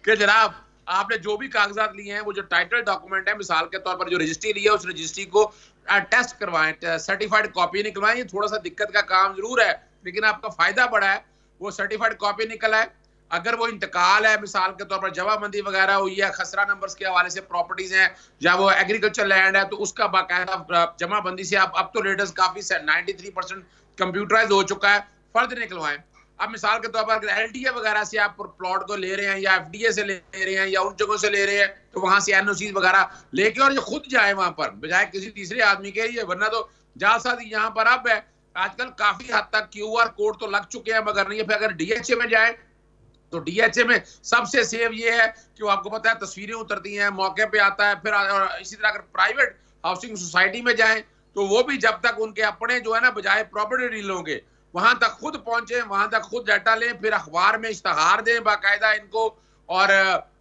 कि जनाब आपने जो भी कागजात लिए हैं, वो जो टाइटल डॉक्यूमेंट है, मिसाल के तौर पर जो रजिस्ट्री ली है, उस रजिस्ट्री को टेस्ट करवाएं, सर्टिफाइड कॉपी निकलवाएं। ये थोड़ा सा दिक्कत का काम जरूर है, लेकिन आपका फायदा बड़ा है। वो सर्टिफाइड कॉपी निकल आए, अगर वो इंतकाल है, मिसाल के तौर पर जमाबंदी वगैरह हुई है, खसरा नंबर्स के हवाले से प्रॉपर्टीज हैं, या वो एग्रीकल्चर लैंड है, तो उसका बाकायदा जमाबंदी से आप अब तो लेटेस्ट काफी 93% कंप्यूटराइज हो चुका है, फर्द निकलवाएं। अब मिसाल के तौर पर एलडीए वगैरह से आप प्लॉट को ले रहे हैं, या एफडीए से ले रहे हैं, या उन जगहों से ले रहे हैं, तो वहां से एनओसी वगैरह लेके और ये खुद जाए वहां पर, बजाय किसी तीसरे आदमी के लिए। वरना तो जालसाजी यहाँ पर अब है, आजकल काफी हद तक क्यूआर कोड तो लग चुके हैं, मगर नहीं। फिर अगर डीएचए में जाए तो डीएचए में सबसे सेफ ये है कि वो आपको पता है तस्वीरें उतरती हैं, मौके पे आता है। फिर इसी तरह अगर प्राइवेट हाउसिंग सोसाइटी में जाएं तो वो भी जब तक उनके अपने जो है ना, बजाय प्रॉपर्टी डीलरों के, वहां तक खुद पहुंचे, वहां तक खुद डाटा लें, फिर अखबार में इश्तहार दें बाकायदा इनको, और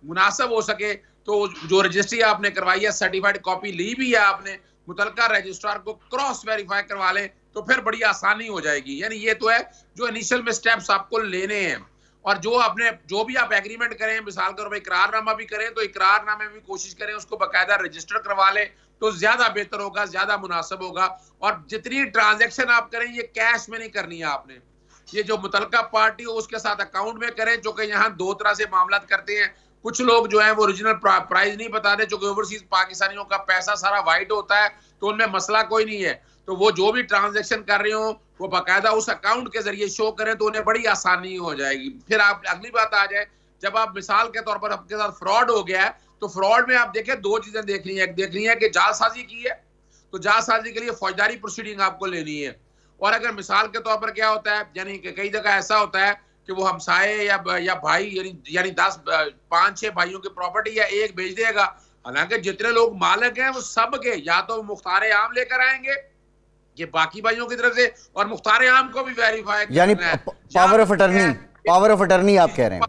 मुनासिब हो सके तो जो रजिस्ट्री आपने करवाई है, सर्टिफाइड कॉपी ली भी है आपने, मुतलका रजिस्ट्रार को क्रॉस वेरीफाई करवा लें, तो फिर बड़ी आसानी हो जाएगी। यानी ये तो है जो इनिशियल में स्टेप्स आपको लेने हैं। और जो भी आप एग्रीमेंट करें, मिसाल के तौर पर इकरारनामा भी करें, तो इकरारनामे में भी कोशिश करें उसको बाकायदा रजिस्टर करवा लें, तो ज्यादा बेहतर होगा, ज्यादा मुनासिब होगा। और जितनी ट्रांजैक्शन आप करें ये कैश में नहीं करनी है आपने, ये जो मुतलका पार्टी हो उसके साथ अकाउंट में करें। जो कि यहाँ दो तरह से मामला करते हैं, कुछ लोग जो है वो ओरिजिनल प्राइस नहीं बताते, जो कि ओवरसीज पाकिस्तानियों का पैसा सारा वाइट होता है, तो उनमें मसला कोई नहीं है। तो वो जो भी ट्रांजैक्शन कर रहे हो वो बाकायदा उस अकाउंट के जरिए शो करें, तो उन्हें बड़ी आसानी हो जाएगी। फिर आप अगली बात आ जाए, जब आप मिसाल के तौर पर आपके साथ फ्रॉड हो गया है, तो फ्रॉड में आप देखें दो चीजें देख ली हैं। एक देख ली है कि जालसाजी की है, तो जालसाजी के लिए फौजदारी प्रोसीडिंग आपको लेनी है। और अगर मिसाल के तौर पर क्या होता है, यानी कि कई जगह ऐसा होता है कि वो हमसाए या भाई यानी 5-6 भाइयों की प्रॉपर्टी या एक बेच देगा, हालांकि जितने लोग मालिक हैं वो सब के या तो मुख्तार आम लेकर आएंगे ये बाकी भाइयों की तरफ से, और मुख्तार आम को भी वेरीफाई, यानी पावर ऑफ अटर्नी आप कह रहे हैं?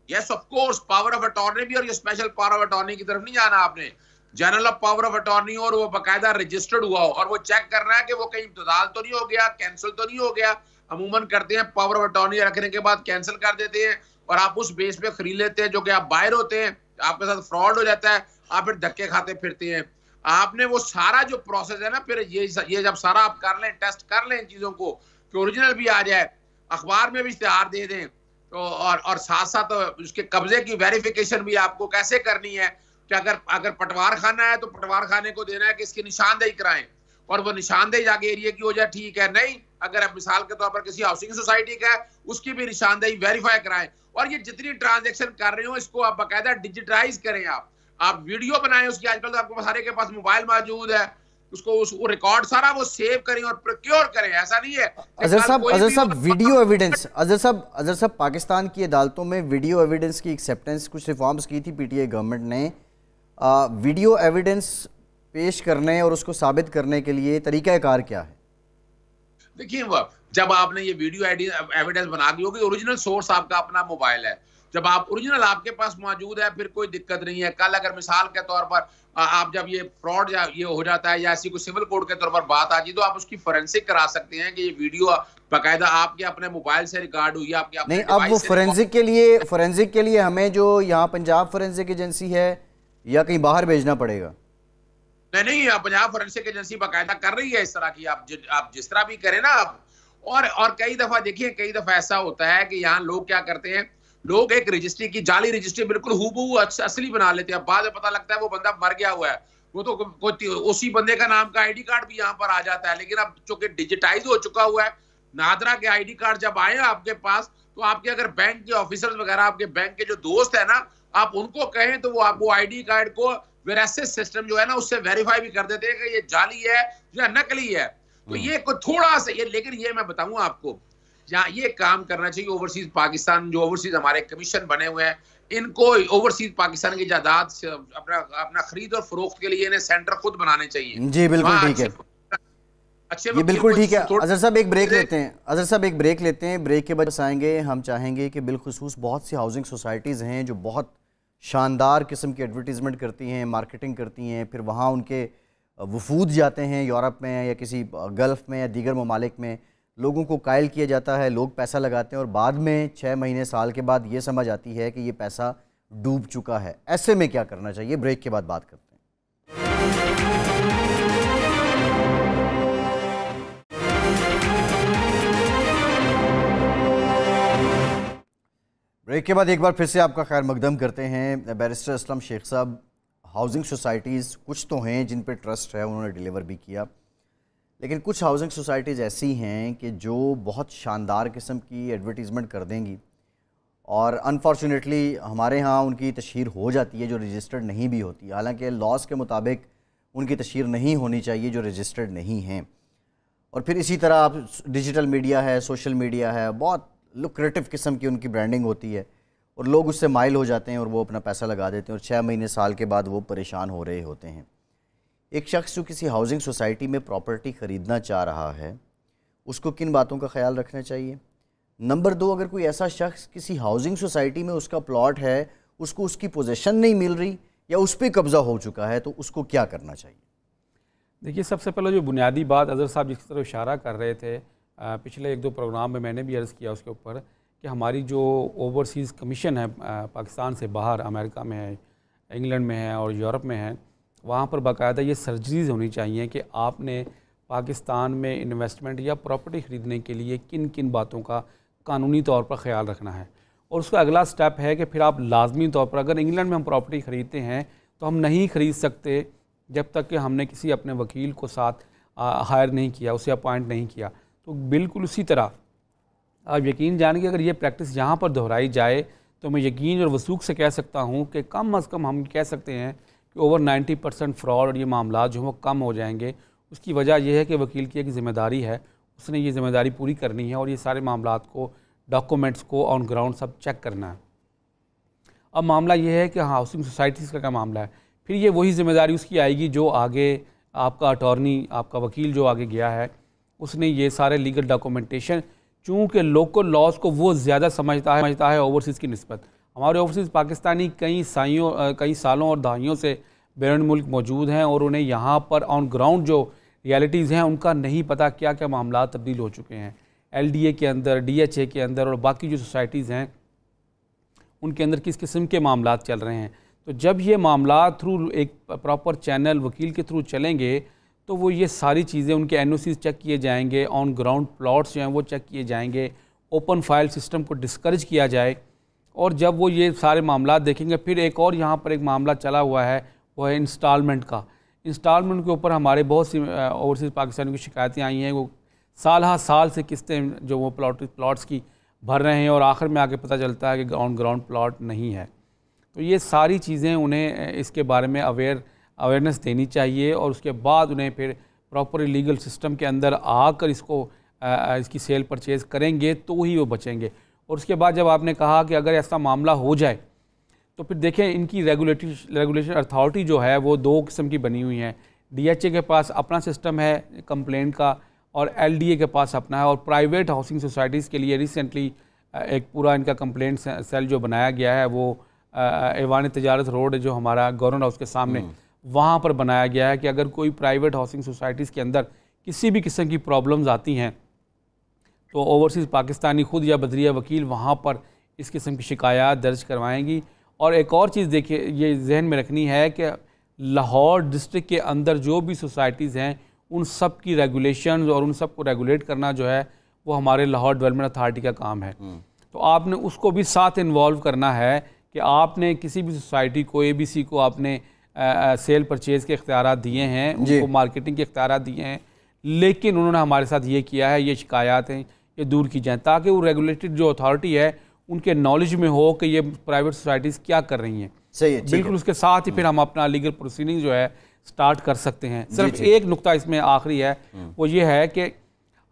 Yes of course, power of attorney भी, और ये स्पेशल पावर ऑफ अटॉर्नी की तरफ नहीं जाना आपने, general of power of attorney, और वो बाकायदा रजिस्टर्ड हुआ हो, और वो चेक करना है कि वो कहीं इब्तिदाल तो नहीं हो गया, कैंसिल तो नहीं हो गया। अमूमन करते हैं पावर ऑफ अटॉर्नी रखने के बाद कैंसिल कर देते हैं, और आप उस बेस पे खरीद लेते हैं, जो कि आप बायर होते हैं, आपके साथ फ्रॉड हो जाता है, आप फिर धक्के खाते फिरते हैं। आपने वो सारा जो प्रोसेस है ना, फिर ये जब सारा आप कर लें, टेस्ट कर लें इन चीजों को कि ओरिजिनल भी आ जाए, अखबार में भी इश्तिहार दे दें, तो और साथ साथ उसके कब्जे की वेरिफिकेशन भी आपको कैसे करनी है कि अगर पटवार खाना है तो पटवार खाने को देना है कि इसकी निशानदेही कराएं, और वो निशानदेही जाके एरिया की हो जाए, ठीक है। नहीं, अगर आप मिसाल के तौर पर किसी हाउसिंग सोसाइटी का है उसकी भी निशानदेही वेरीफाई कराएं। और ये जितनी ट्रांजैक्शन कर रहे हो इसको आप बाकायदा डिजिटाइज करें, आप वीडियो बनाएं उसकी। आजकल तो आपको सारे के पास मोबाइल मौजूद है, उसको रिकॉर्ड सारा वो सेव करें और प्रोक्योर करें। ऐसा नहीं है अजहर साहब वीडियो एविडेंस, अजहर साहब पाकिस्तान की अदालतों में वीडियो एविडेंस की एक्सेप्टेंस कुछ रिफॉर्म्स की थी पीटीआई गवर्नमेंट ने। वीडियो एविडेंस पेश करने और उसको साबित करने के लिए तरीकाकार क्या है? देखिए, जब आपने ये वीडियो एविडेंस बना दी होगी, ओरिजिनल सोर्स आपका अपना मोबाइल है, जब आप ओरिजिनल आपके पास मौजूद है फिर कोई दिक्कत नहीं है। कल अगर मिसाल के तौर पर आप जब ये फ्रॉड या ये हो जाता है या ऐसी कोई सिविल कोड के तौर पर बात आ जाए, तो आप उसकी फोरेंसिक करा सकते हैं कि ये वीडियो बाकायदा आपके अपने मोबाइल से रिकॉर्ड हुई है, आपके अपने नहीं। अब वो फोरेंसिक के लिए हमें जो यहाँ पंजाब फोरेंसिक एजेंसी है या कहीं बाहर भेजना पड़ेगा? नहीं, पंजाब फोरेंसिक एजेंसी बाकायदा कर रही है इस तरह की, आप जिस तरह भी करें ना आप। और कई दफा देखिए, कई दफा ऐसा होता है कि यहाँ लोग क्या करते हैं, लोग एक रजिस्ट्री की जाली रजिस्ट्री बिल्कुल हूबहू असली बना लेते हैं। बाद में पता लगता है वो बंदा मर गया हुआ है, वो तो उसी बंदे का नाम का आईडी कार्ड भी यहाँ पर आ जाता है। लेकिन अब चूंकि डिजिटाइज हो चुका हुआ है, नादरा के आईडी कार्ड जब आए आपके पास, तो आपके अगर बैंक के ऑफिसर्स वगैरह, आपके बैंक के जो दोस्त है ना, आप उनको कहें तो वो आपको आईडी कार्ड को वेरासिस सिस्टम जो है ना उससे वेरीफाई भी कर देते हैं कि ये जाली है या नकली है। तो ये कोई थोड़ा सा ये, लेकिन ये मैं बताऊं आपको, यहाँ ये काम करना चाहिए ओवरसीज पाकिस्तान, जो ओवरसीज हमारे कमीशन बने हुए हैं, इनको ओवरसीज पाकिस्तान की जायदाद अपना खरीद और फरोख्त के लिए इन्हें सेंटर खुद बनाने चाहिए। जी बिल्कुल ठीक है, ये बिल्कुल ठीक है। अजहर साहब एक ब्रेक लेते हैं, ब्रेक के बाद आएंगे। हम चाहेंगे कि बिलखुसूस बहुत सी हाउसिंग सोसाइटीज़ हैं जो बहुत शानदार किस्म की एडवर्टीज़मेंट करती हैं, मार्केटिंग करती हैं, फिर वहाँ उनके वफूद जाते हैं यूरोप में या किसी गल्फ़ में या दीगर ममालिक में, लोगों को कायल किया जाता है, लोग पैसा लगाते हैं और बाद में 6 महीने साल के बाद ये समझ आती है कि ये पैसा डूब चुका है। ऐसे में क्या करना चाहिए? ब्रेक के बाद बात करते हैं। ब्रेक ब्रेक के बाद एक बार फिर से आपका खैर मकदम करते हैं। बैरिस्टर असलम शेख साहब, हाउसिंग सोसाइटीज़ कुछ तो हैं जिन पे ट्रस्ट है, उन्होंने डिलीवर भी किया, लेकिन कुछ हाउसिंग सोसाइटीज़ ऐसी हैं कि जो बहुत शानदार किस्म की एडवर्टीज़मेंट कर देंगी और अनफॉर्चुनेटली हमारे यहाँ उनकी तशहीर हो जाती है जो रजिस्टर्ड नहीं भी होती, हालांकि लॉज के मुताबिक उनकी तशहीर नहीं होनी चाहिए जो रजिस्टर्ड नहीं हैं। और फिर इसी तरह आप डिजिटल मीडिया है, सोशल मीडिया है, बहुत लुक्रेटिव किस्म की उनकी ब्रांडिंग होती है और लोग उससे माइल हो जाते हैं और वो अपना पैसा लगा देते हैं और 6 महीने साल के बाद वो परेशान हो रहे होते हैं। एक शख्स जो किसी हाउसिंग सोसाइटी में प्रॉपर्टी ख़रीदना चाह रहा है, उसको किन बातों का ख्याल रखना चाहिए? नंबर 2, अगर कोई ऐसा शख्स किसी हाउसिंग सोसाइटी में उसका प्लॉट है, उसको उसकी पोजीशन नहीं मिल रही या उस पर कब्ज़ा हो चुका है, तो उसको क्या करना चाहिए? देखिए, सबसे पहले जो बुनियादी बात अज़हर साहब जिस तरफ इशारा कर रहे थे, पिछले 1-2 प्रोग्राम में मैंने भी अर्ज़ किया उसके ऊपर कि हमारी जो ओवरसीज़ कमीशन है पाकिस्तान से बाहर, अमेरिका में है, इंग्लैंड में है और यूरोप में है, वहाँ पर बाकायदा ये सर्जरीज़ होनी चाहिए कि आपने पाकिस्तान में इन्वेस्टमेंट या प्रॉपर्टी ख़रीदने के लिए किन किन बातों का कानूनी तौर पर ख्याल रखना है। और उसका अगला स्टेप है कि फिर आप लाजमी तौर पर, अगर इंग्लैंड में हम प्रॉपर्टी ख़रीदते हैं तो हम नहीं ख़रीद सकते जब तक कि हमने किसी अपने वकील को साथ हायर नहीं किया, उसे अपॉइंट नहीं किया। तो बिल्कुल उसी तरह आप यकीन जानें कि अगर ये प्रैक्टिस यहाँ पर दोहराई जाए तो मैं यकीन और वसूख से कह सकता हूँ कि कम अज़ कम हम कह सकते हैं कि ओवर 90% फ्रॉड और ये मामला जो वो कम हो जाएंगे। उसकी वजह यह है कि वकील की एक ज़िम्मेदारी है, उसने ये ज़िम्मेदारी पूरी करनी है और ये सारे मामलात को, डॉक्यूमेंट्स को ऑन ग्राउंड सब चेक करना है। अब मामला ये है कि हाउसिंग सोसाइटीज़ का क्या मामला है, फिर ये वही ज़िम्मेदारी उसकी आएगी जो आगे आपका अटॉर्नी, आपका वकील जो आगे गया है, उसने ये सारे लीगल डॉक्यूमेंटेशन, चूँकि लोकल लॉज को वो ज़्यादा समझता है ओवरसीज़ की निस्बत। हमारे ओवरसीज़ पाकिस्तानी कई सालों और दहाइयों से बैरून मुल्क मौजूद हैं और उन्हें यहाँ पर ऑन ग्राउंड जो रियलिटीज़ हैं उनका नहीं पता क्या क्या मामला तब्दील हो चुके हैं LDA के अंदर, DHA के अंदर और बाकी जो सोसाइटीज़ हैं उनके अंदर किस किस्म के मामला चल रहे हैं। तो जब ये मामला थ्रू एक प्रॉपर चैनल वकील के थ्रू चलेंगे तो वो ये सारी चीज़ें, उनके NOCs चेक किए जाएंगे, ऑन ग्राउंड प्लॉट्स जो हैं वो चेक किए जाएंगे, ओपन फाइल सिस्टम को डिस्करेज किया जाए। और जब वो ये सारे मामला देखेंगे, फिर एक और यहाँ पर एक मामला चला हुआ है, वो है इंस्टॉलमेंट का। इंस्टॉलमेंट के ऊपर हमारे बहुत सी ओवरसीज़ पाकिस्तानियों की शिकायतें आई हैं। वो साल से किस्तें जो वो प्लॉट्स की भर रहे हैं और आखिर में आके पता चलता है कि ऑन ग्राउंड प्लॉट नहीं है। तो ये सारी चीज़ें उन्हें इसके बारे में अवेयरनेस देनी चाहिए और उसके बाद उन्हें फिर प्रॉपर लीगल सिस्टम के अंदर आकर इसकी सेल परचेज़ करेंगे तो ही वो बचेंगे। और उसके बाद जब आपने कहा कि अगर ऐसा मामला हो जाए तो फिर देखें, इनकी रेगुलेशन अथॉरिटी जो है वो 2 किस्म की बनी हुई हैं। DHA के पास अपना सिस्टम है कंप्लेंट का और LDA के पास अपना है। और प्राइवेट हाउसिंग सोसाइटीज़ के लिए रिसेंटली एक पूरा इनका कंप्लेंट सेल जो बनाया गया है वो ऐवान तिजारत रोड जो हमारा गवर्नमेंट हाउस के सामने, वहाँ पर बनाया गया है कि अगर कोई प्राइवेट हाउसिंग सोसाइटीज़ के अंदर किसी भी किस्म की प्रॉब्लम्स आती हैं तो ओवरसीज़ पाकिस्तानी खुद या बदरिया वकील वहाँ पर इस किस्म की शिकायत दर्ज करवाएंगी। और एक और चीज़ देखिए, ये जहन में रखनी है कि लाहौर डिस्ट्रिक्ट के अंदर जो भी सोसाइटीज़ हैं उन सब की रेगुलेशन और उन सब को रेगुलेट करना जो है वो हमारे लाहौर डेवलपमेंट अथॉरिटी का काम है। तो आपने उसको भी साथ इन्वॉल्व करना है कि आपने किसी भी सोसाइटी को, ABC को आपने सेल परचेज़ के इख्तियारात दिए हैं, उनको मार्केटिंग के इख्तियारात दिए हैं, लेकिन उन्होंने हमारे साथ ये किया है, ये शिकायत हैं, ये दूर की जाएँ ताकि वो रेगुलेटेड जो अथॉरिटी है उनके नॉलेज में हो कि ये प्राइवेट सोसाइटीज़ क्या कर रही हैं। सही है, बिल्कुल। उसके साथ ही फिर हम अपना लीगल प्रोसीडिंग जो है स्टार्ट कर सकते हैं। सिर्फ एक नुक्ता इसमें आखिरी है, वो ये है कि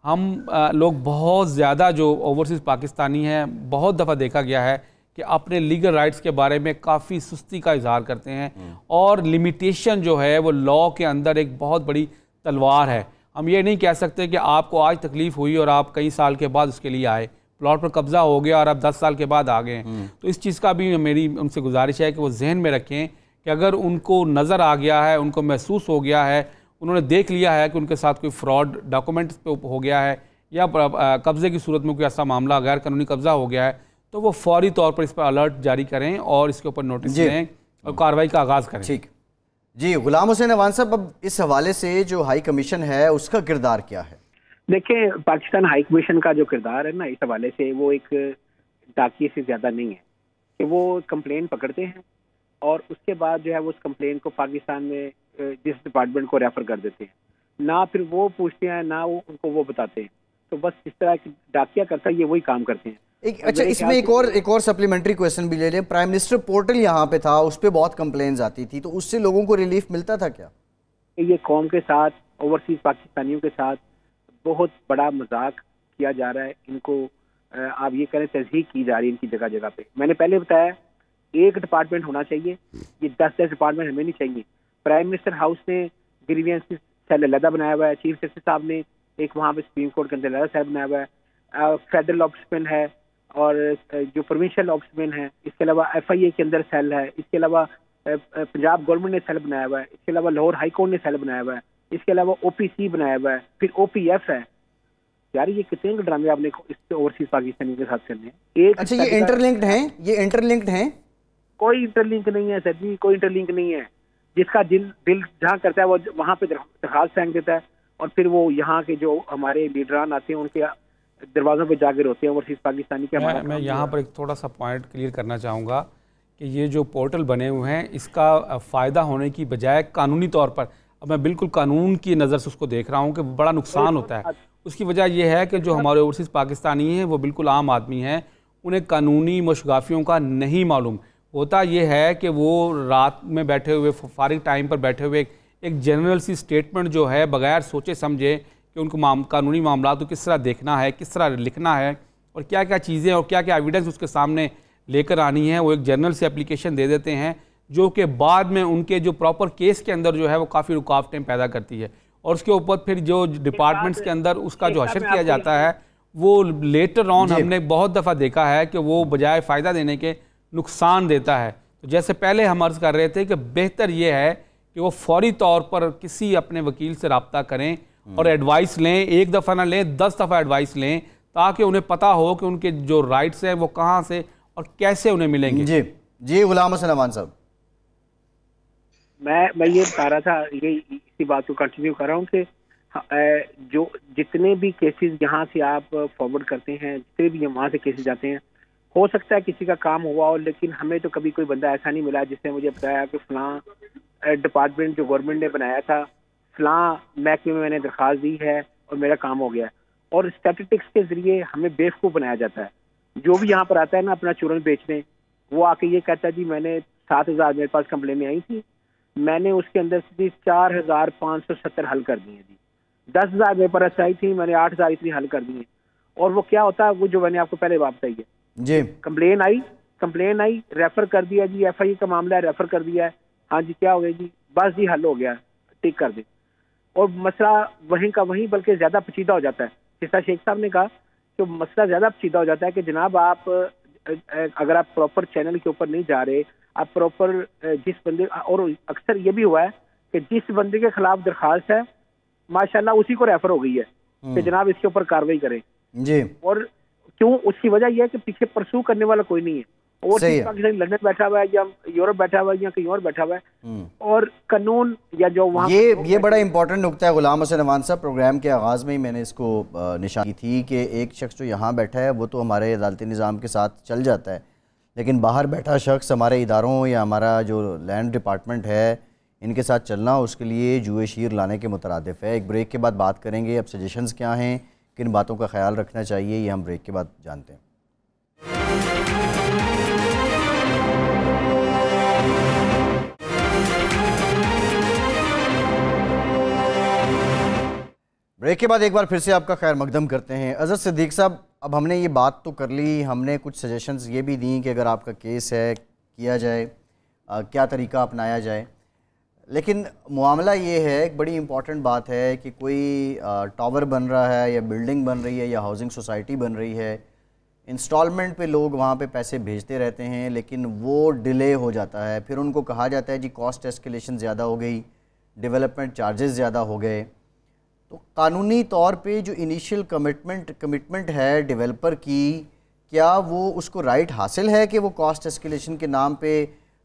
हम लोग बहुत ज़्यादा जो ओवरसीज़ पाकिस्तानी हैं, बहुत दफ़ा देखा गया है कि अपने लीगल राइट्स के बारे में काफ़ी सुस्ती का इजहार करते हैं और लिमिटेशन जो है वो लॉ के अंदर एक बहुत बड़ी तलवार है। हम ये नहीं कह सकते कि आपको आज तकलीफ़ हुई और आप कई साल के बाद उसके लिए आए, प्लॉट पर कब्ज़ा हो गया और आप 10 साल के बाद आ गए। तो इस चीज़ का भी मेरी उनसे गुजारिश है कि वो जहन में रखें कि अगर उनको नज़र आ गया है, उनको महसूस हो गया है, उन्होंने देख लिया है कि उनके साथ कोई फ्रॉड डॉक्यूमेंट्स पे हो गया है या कब्ज़े की सूरत में कोई ऐसा मामला गैर कानूनी कब्ज़ा हो गया है, तो वो फौरी तौर पर इस पर अलर्ट जारी करें और इसके ऊपर नोटिस दें और कार्रवाई का आगाज़ करें। ठीक जी। गुलाम हुसैन अवान साहब, अब इस हवाले से जो हाई कमीशन है उसका किरदार क्या है? देखिए, पाकिस्तान हाई कमीशन का जो किरदार है ना, इस हवाले से वो एक डाकिए से ज़्यादा नहीं है। कि वो कंप्लेन पकड़ते हैं और उसके बाद जो है वो उस कंप्लेन को पाकिस्तान में जिस डिपार्टमेंट को रेफर कर देते हैं, ना फिर वो पूछते हैं ना वो उनको वो बताते हैं। तो बस इस तरह की डाकिया करता है, ये वही काम करते हैं। अच्छा, इसमें एक और सप्लीमेंट्री क्वेश्चन भी ले लें। प्राइम मिनिस्टर पोर्टल यहाँ पे था, उस पर बहुत कंप्लेन्स आती थी, तो उससे लोगों को रिलीफ मिलता था क्या? ये कौम के साथ, ओवरसीज पाकिस्तानियों के साथ बहुत बड़ा मजाक किया जा रहा है। इनको आप ये करें तज़हीक की जा रही है इनकी जगह जगह पे। मैंने पहले बताया एक डिपार्टमेंट होना चाहिए, ये 10-10 डिपार्टमेंट हमें नहीं चाहिए। प्राइम मिनिस्टर हाउस ने ग्रीवियंस सेल अलग बनाया हुआ है, चीफ जस्टिस साहब ने एक वहाँ पे सुप्रीम कोर्ट के अंदर अलग सेल बनाया हुआ है, फेडरल ऑप्समैन है और जो प्रोविंशियल ऑप्समैन है, इसके अलावा FIA के अंदर सेल है, इसके अलावा पंजाब गवर्नमेंट ने सेल बनाया हुआ है, इसके अलावा लाहौर हाई कोर्ट ने सेल बनाया हुआ है, इसके अलावा OPC बनाया हुआ है, फिर OPF है। यार ये कितने ड्रामे आपने इस ओवरसीज पाकिस्तानी के साथ करने हैं। अच्छा, ये इंटरलिंक्ड हैं, ये इंटरलिंक्ड हैं? कोई इंटरलिंक नहीं है सर जी, कोई इंटरलिंक नहीं है। जिसका दिल जहाँ करता है वो वहाँ पे दरखास्त फेंक देता है और फिर वो यहाँ के जो हमारे लीडरान आते हैं उनके दरवाजों पे जाकर होते हैं ओवरसीज पाकिस्तानी के। मैं यहाँ पर एक थोड़ा सा पॉइंट क्लियर करना चाहूँगा कि ये जो पोर्टल बने हुए हैं इसका फ़ायदा होने की बजाय कानूनी तौर पर, अब मैं बिल्कुल कानून की नज़र से उसको देख रहा हूँ कि बड़ा नुकसान होता है। उसकी वजह यह है कि जो हमारे ओवरसीज़ पाकिस्तानी हैं वो बिल्कुल आम आदमी हैं, उन्हें कानूनी मशगाफियों का नहीं मालूम होता। यह है कि वो रात में बैठे हुए, फारिग टाइम पर बैठे हुए एक जनरल सी स्टेटमेंट जो है बगैर सोचे समझे कि उनको कानूनी मामला को किस तरह देखना है, किस तरह लिखना है और क्या क्या चीज़ें और क्या क्या एविडेंस उसके सामने लेकर आनी है, वो एक जनरल से एप्लीकेशन दे देते हैं जो कि बाद में उनके जो प्रॉपर केस के अंदर जो है वो काफ़ी रुकावटें पैदा करती है। और उसके ऊपर फिर जो डिपार्टमेंट्स के अंदर उसका जो हशर किया जाता है वो लेटर ऑन हमने बहुत दफ़ा देखा है कि वो बजाय फ़ायदा देने के नुकसान देता है। तो जैसे पहले हम अर्ज़ कर रहे थे कि बेहतर ये है कि वो फौरी तौर पर किसी अपने वकील से रब्ता करें और एडवाइस लें, एक दफ़ा ना लें 10 दफ़ा एडवाइस लें, ताकि उन्हें पता हो कि उनके जो राइट्स हैं वो कहाँ से और कैसे उन्हें मिलेंगे। जी गुलाम हसन अमान साहब, मैं ये बता रहा था, ये इसी बात को कंटिन्यू कर रहा हूँ कि जो जितने भी केसेस यहाँ से आप फॉरवर्ड करते हैं, जितने भी वहाँ से केसेस जाते हैं, हो सकता है किसी का काम हुआ हो, लेकिन हमें तो कभी कोई बंदा ऐसा नहीं मिला जिसने मुझे बताया कि फलां डिपार्टमेंट जो गवर्नमेंट ने बनाया था, फलां महकमे में मैंने दरख्वास्त दी है और मेरा काम हो गया। और स्टैटिस्टिक्स के जरिए हमें बेवकूफ़ बनाया जाता है। जो भी यहाँ पर आता है ना अपना चूरन बेचने, वो आके ये कहता है जी मैंने 7,000 मेरे पास कंप्लेनें आई थी, मैंने उसके अंदर से 4,570 हल कर दिए जी। 10,000 मेरे पास आई थी, मैंने 8,000 इतनी हल कर दिए। और वो क्या होता है, वो जो मैंने आपको पहले बात बताई है जी, कंप्लेन आई, रेफर कर दिया जी, FIA का मामला है, रेफर कर दिया है, हाँ जी क्या हो गया जी, बस जी हल हो गया, टिक कर दे। और मसला वहीं का वहीं बल्कि ज्यादा पेचीदा हो जाता है। जैसा शेख साहब ने कहा तो मसला ज्यादा पेचीदा हो जाता है कि जनाब आप अगर आप प्रॉपर चैनल के ऊपर नहीं जा रहे, आप प्रॉपर जिस बंदे, और अक्सर ये भी हुआ है कि जिस बंदे के खिलाफ दरखास्त है माशाल्लाह उसी को रेफर हो गई है कि जनाब इसके ऊपर कार्रवाई करें जी। और क्यों, उसकी वजह यह है कि पीछे परसू करने वाला कोई नहीं है। और पाकिस्तान लंदन बैठा हुआ है या यूरोप बैठा हुआ है या कहीं और बैठा हुआ है, और कानून या जो वहाँ ये बड़ा इंपॉर्टेंट नुकता है गुलाम हसन अमान साहब। प्रोग्राम के आगाज़ में ही मैंने इसको निशान की थी कि एक शख्स जो यहाँ बैठा है वो तो हमारे अदालती निज़ाम के साथ चल जाता है, लेकिन बाहर बैठा शख्स हमारे इदारों या हमारा जो लैंड डिपार्टमेंट है इनके साथ चलना उसके लिए जुए शीर लाने के मुतरादिफ है। एक ब्रेक के बाद बात करेंगे अब सजेशंस क्या हैं, किन बातों का ख्याल रखना चाहिए, ये हम ब्रेक के बाद जानते हैं। ब्रेक के बाद एक बार फिर से आपका खैर मकदम करते हैं। अज़र सिद्दीक साहब, अब हमने ये बात तो कर ली, हमने कुछ सजेशंस ये भी दी कि अगर आपका केस है किया जाए, क्या तरीका अपनाया जाए, लेकिन मामला ये है, एक बड़ी इंपॉर्टेंट बात है कि कोई टावर बन रहा है या बिल्डिंग बन रही है या हाउसिंग सोसाइटी बन रही है, इंस्टॉलमेंट पे लोग वहाँ पे पैसे भेजते रहते हैं लेकिन वो डिले हो जाता है, फिर उनको कहा जाता है जी कॉस्ट एस्केलेशन ज़्यादा हो गई, डेवलपमेंट चार्जेस ज़्यादा हो गए। तो कानूनी तौर पे जो इनिशियल कमिटमेंट है डेवलपर की, क्या वो उसको राइट हासिल है कि वो कॉस्ट एस्केलेशन के नाम पे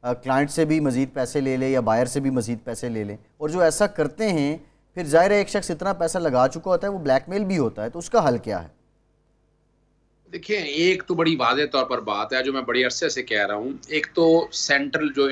क्लाइंट से भी मज़ीद पैसे ले ले या बायर से भी मज़ीद पैसे ले लें? और जो ऐसा करते हैं फिर ज़ाहिर है एक शख्स इतना पैसा लगा चुका होता है वो ब्लैकमेल भी होता है, तो उसका हल क्या है? देखिए, एक तो बड़ी वाज़ेह तौर पर बात है जो मैं बड़े अरसे से कह रहा हूँ। एक तो सेंट्रल जो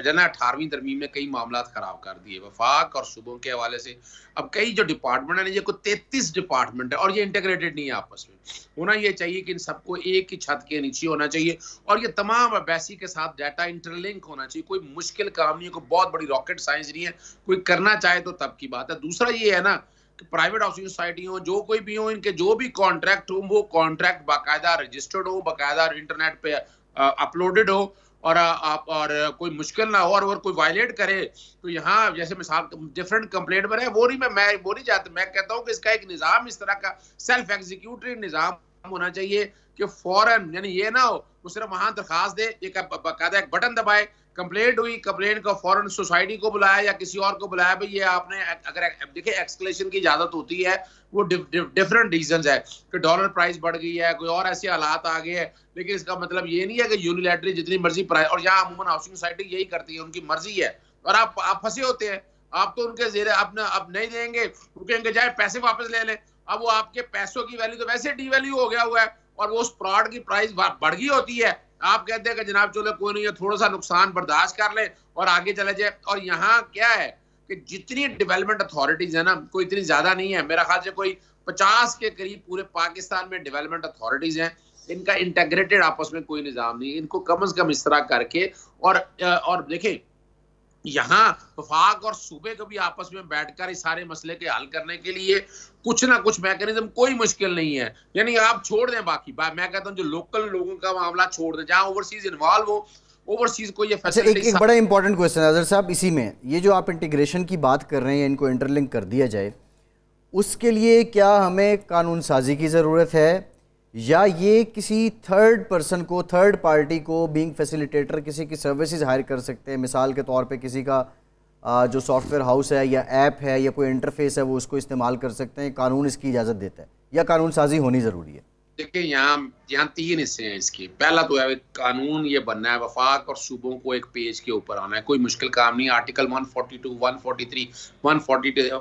जो ना 18वीं तरमीम ने कई मामलात ख़राब कर दिए वफाक और सूबों के हवाले से। अब कई जो डिपार्टमेंट है ना, ये कोई 33 डिपार्टमेंट है और ये इंटीग्रेटेड नहीं है आपस में। होना ये चाहिए कि इन सबको एक ही छत के नीचे होना चाहिए और ये तमाम अबैसी के साथ डाटा इंटरलिंक होना चाहिए। कोई मुश्किल काम नहीं है, कोई बहुत बड़ी रॉकेट साइंस नहीं है, कोई करना चाहे तो तब की बात है। दूसरा ये है ना कि प्राइवेट हाउसिंग सोसाइटी हो, जो कोई भी हो, इनके जो भी कॉन्ट्रैक्ट हो वो कॉन्ट्रैक्ट बाकायदा रजिस्टर्ड हो, बाकायदा इंटरनेट पे अपलोडेड हो और कोई मुश्किल ना हो। और अगर कोई वायलेट करे तो यहाँ जैसे मिसाल डिफरेंट कंप्लेंट बने, वो नहीं चाहता। मैं कहता हूँ कि इसका एक निज़ाम इस तरह का सेल्फ एग्जीक्यूटरी निज़ाम होना चाहिए कि फौरन, यानी ये ना हो वो सिर्फ वहां दरखास्त दे, एक बाकायदा एक बटन दबाए, कंप्लेंट हुई, कंप्लेंट को फौरन सोसाइटी को बुलाया या किसी और को बुलाया, भाई ये आपने अगर देखिए एक्सकलेशन की इजाजत होती है, वो डिफरेंट रीजंस है कि डॉलर प्राइस बढ़ गई है, कोई और ऐसे हालात आ गए हैं, लेकिन इसका मतलब ये नहीं है कि यूनिलैटरली जितनी मर्जी प्राइस। और यहाँ अमूमन हाउसिंग सोसाइटी यही करती है, उनकी मर्जी है और आप फंसे होते हैं। आप तो उनके जेर अपना अब नहीं देंगे, वो कहेंगे जाए पैसे वापस ले लें। अब वो आपके पैसों की वैल्यू तो वैसे डीवैल्यू हो गया हुआ है और वो उस प्रोडक्ट की प्राइस बढ़ गई होती है। आप कहते हैं कि जनाब चलो कोई नहीं है, थोड़ा सा नुकसान बर्दाश्त कर ले और आगे चले जाए। और यहाँ क्या है कि जितनी डेवलपमेंट अथॉरिटीज है ना, कोई इतनी ज्यादा नहीं है, मेरा ख्याल से कोई 50 के करीब पूरे पाकिस्तान में डेवलपमेंट अथॉरिटीज हैं। इनका इंटीग्रेटेड आपस में कोई निजाम नहीं है। इनको कम से कम इस तरह करके और देखें, यहाँ वफाक और सूबे को भी आपस में बैठकर इस सारे मसले के हल करने के लिए कुछ ना कुछ मैकेनिज्म, कोई मुश्किल नहीं है। यानी आप छोड़ दें बाकी बात, मैं कहता हूँ जो लोकल लोगों का मामला छोड़ दें, जहाँ ओवरसीज इन्वॉल्व हो, ओवरसीज को ये फैसिलिटी। एक बड़ा इंपॉर्टेंट क्वेश्चन है अजहर साहब, इसी में ये जो आप इंटीग्रेशन की बात कर रहे हैं, इनको इंटरलिंक कर दिया जाए, उसके लिए क्या हमें कानून साजी की ज़रूरत है या ये किसी थर्ड पर्सन को, थर्ड पार्टी को बीइंग फैसिलिटेटर किसी की सर्विसेज हायर कर सकते हैं? मिसाल के तौर पे किसी का जो सॉफ्टवेयर हाउस है या ऐप है या कोई इंटरफेस है, वो उसको इस्तेमाल कर सकते हैं? कानून इसकी इजाज़त देता है या कानून साजी होनी ज़रूरी है? देखिए, यहाँ 3 हिस्से हैं इसके। पहला तो है कानून ये बनना है, वफाक और सूबों को एक पेज के ऊपर आना है, कोई मुश्किल काम नहीं। आर्टिकल 142, 143,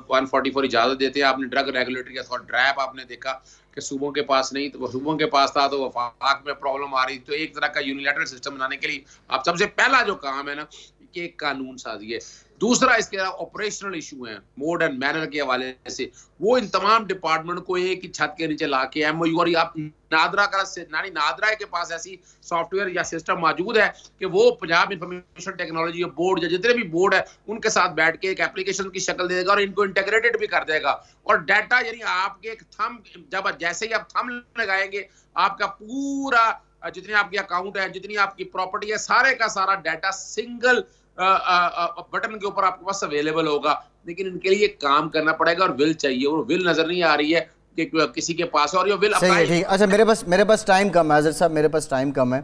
144 इजाजत देते हैं। आपने ड्रग रेगुलेटरी अथॉरिटी ड्रैप आपने देखा कि सूबों के पास नहीं, तो सूबों के पास था तो वफाक में प्रॉब्लम आ रही। तो एक तरह का यूनिलैटरल सिस्टम बनाने के लिए आप सबसे पहला जो काम है ना कि एक कानून साजी है। दूसरा इसके ऑपरेशनल इशू है मोड एंड मैनर के हवाले से, वो इन तमाम डिपार्टमेंट को एक ही छत के नीचे लाके एमओयू, और आप नादरा के पास ऐसी सॉफ्टवेयर या सिस्टम मौजूद है कि वो पंजाब इंफॉर्मेशन टेक्नोलॉजी बोर्ड या जितने भी बोर्ड है उनके साथ बैठ के एक एप्लीकेशन की शक्ल दे देगा और इनको इंटीग्रेटेड भी कर देगा। और डाटा यानी आपके एक थंब, जब जैसे ही आप थंब लगाएंगे, आपका पूरा जितनी आपकी अकाउंट है, जितनी आपकी प्रॉपर्टी है, सारे का सारा डाटा सिंगल बटन के ऊपर आपके पास अवेलेबल होगा। लेकिन इनके लिए काम करना पड़ेगा और विल चाहिए, और विल नजर नहीं आ रही है कि किसी के पास, और ये विल अप्लाई। ठीक, अच्छा मेरे पास टाइम कम है अजहर साहब, मेरे पास टाइम कम है।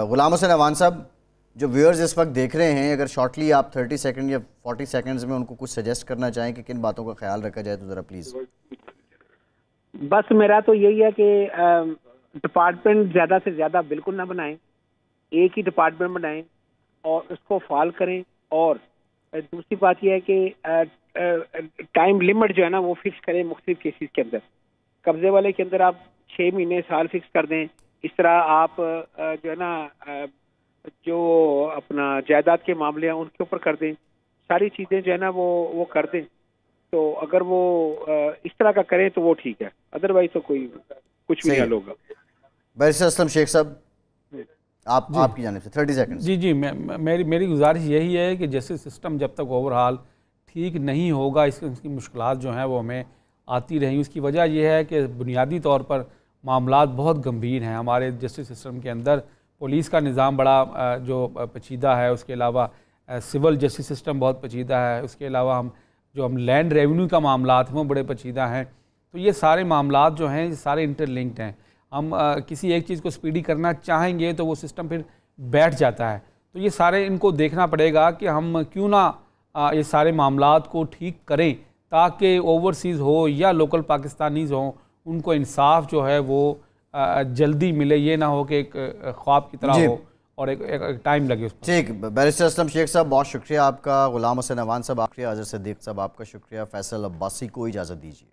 गुलाम हुसैन अवान साहब, जो व्यूअर्स इस वक्त देख रहे हैं, अगर शॉर्टली आप 30 सेकंड या 40 सेकंड्स में उनको कुछ सजेस्ट करना चाहें कि किन बातों का ख्याल रखा जाए तो ज़रा प्लीज़। बस मेरा तो यही है कि डिपार्टमेंट ज़्यादा से ज़्यादा बिल्कुल ना बनाएं, एक ही डिपार्टमेंट बनाएं और उसको फॉल करें। और दूसरी बात यह है कि टाइम लिमिट जो है ना वो फिक्स करें मुख्तलिफ केसेस के अंदर। कब्जे वाले के अंदर आप 6 महीने साल फिक्स कर दें। इस तरह आप जो है ना जो अपना जायदाद के मामले हैं उनके ऊपर कर दें। सारी चीज़ें जो है ना वो कर दें। तो अगर वो इस तरह का करें तो वो ठीक है, अदरवाइज तो कोई कुछ भी हल होगा। बैरिस्टर असलम शेख साहब, आपकी जानिब से 30 सेकंड। जी, मेरी गुजारिश यही है कि जस्टिस सिस्टम जब तक ओवरऑल ठीक नहीं होगा, इसकी मुश्किलात जो हैं वो हमें आती रही। उसकी वजह यह है कि बुनियादी तौर पर मामलात बहुत गंभीर हैं हमारे जस्टिस सिस्टम के अंदर। पुलिस का निज़ाम बड़ा जो पेचीदा है, उसके अलावा सिविल जस्टिस सिस्टम बहुत पेचीदा है, उसके अलावा हम लैंड रेवेन्यू का मामलात हैं वो बड़े पेचीदा हैं। तो ये सारे मामलात जो हैं ये सारे इंटरलिंक्ड हैं। हम किसी एक चीज़ को स्पीडी करना चाहेंगे तो वो सिस्टम फिर बैठ जाता है। तो ये सारे इनको देखना पड़ेगा कि हम क्यों ना ये सारे मामलात को ठीक करें ताकि ओवरसीज़ हो या लोकल पाकिस्तानीज़ हों, उनको इंसाफ जो है वो जल्दी मिले। ये ना हो कि एक ख्वाब की तरह हो और एक टाइम लगे उस पर। ठीक, बैरिस्टर असलम शेख साहब बहुत शुक्रिया आपका, गुलाम हुसैन अवान साहब शुक्रिया, अजहर सिद्दीक साहब आपका शुक्रिया, फैसल अब्बासी को इजाज़त दीजिए।